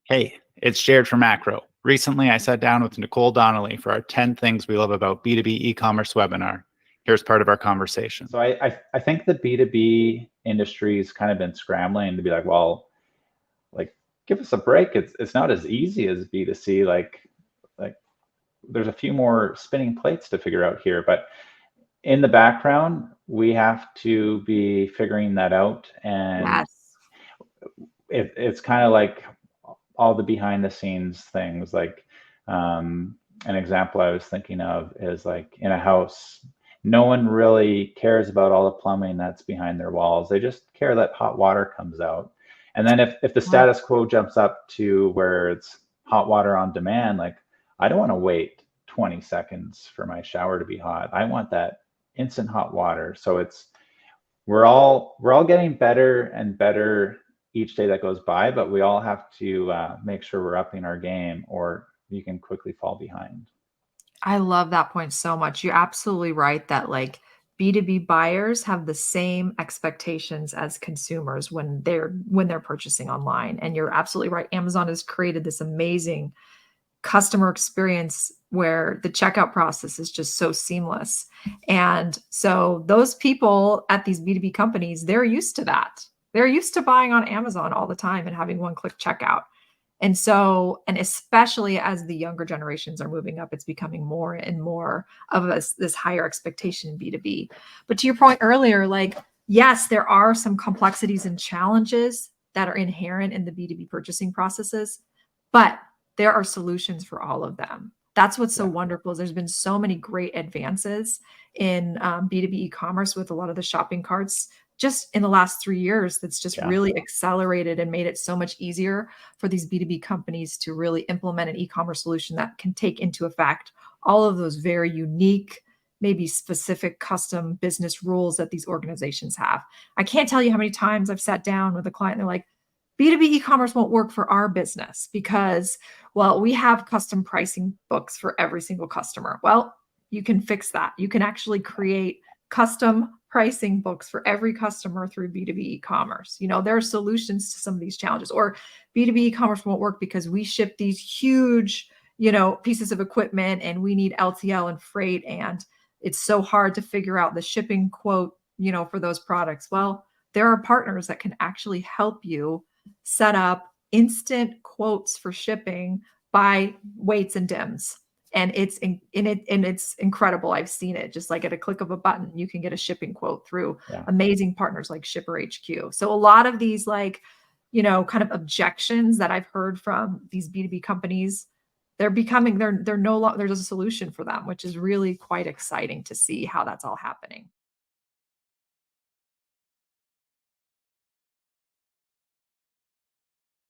Hey, it's Jared from Acro. Recently, I sat down with Nicole Donnelly for our 10 Things We Love About B2B E-Commerce webinar. Here's part of our conversation. So I think the B2B industry's kind of been scrambling to be like, well, like give us a break. It's not as easy as B2C. Like there's a few more spinning plates to figure out here, but in the background, we have to be figuring that out. And Yes. it's kind of like all the behind the scenes things. Like an example I was thinking of is like in a house, no one really cares about all the plumbing that's behind their walls. They just care that hot water comes out. And then if the Yeah. status quo jumps up to where it's hot water on demand, like I don't want to wait 20 seconds for my shower to be hot. I want that instant hot water. So we're all getting better and better each day that goes by, but we all have to make sure we're upping our game, or you can quickly fall behind. I love that point so much. You're absolutely right that like B2B buyers have the same expectations as consumers when they're purchasing online. And you're absolutely right. Amazon has created this amazing customer experience where the checkout process is just so seamless. And so those people at these B2B companies, they're used to that. They're used to buying on Amazon all the time and having one-click checkout. And so, and especially as the younger generations are moving up, it's becoming more and more of this higher expectation in B2B. But to your point earlier, like, yes, there are some complexities and challenges that are inherent in the B2B purchasing processes, but there are solutions for all of them. That's what's so Yeah. wonderful is there's been so many great advances in B2B e-commerce with a lot of the shopping carts just in the last 3 years that's just Yeah. really accelerated and made it so much easier for these B2B companies to really implement an e-commerce solution that can take into effect all of those very unique, maybe specific custom business rules that these organizations have. I can't tell you how many times I've sat down with a client and they're like, B2B e-commerce won't work for our business because, well, we have custom pricing books for every single customer. Well, you can fix that. You can actually create custom pricing books for every customer through B2B e-commerce. There are solutions to some of these challenges. Or B2B e-commerce won't work because we ship these huge, pieces of equipment and we need LTL and freight, and it's so hard to figure out the shipping quote, for those products. Well, there are partners that can actually help you set up instant quotes for shipping by weights and dims. And it's incredible. I've seen it just like at a click of a button, you can get a shipping quote through Yeah. amazing partners like Shipper HQ. So a lot of these kind of objections that I've heard from these B2B companies, they're no longer, there's a solution for them, which is really quite exciting to see how that's all happening.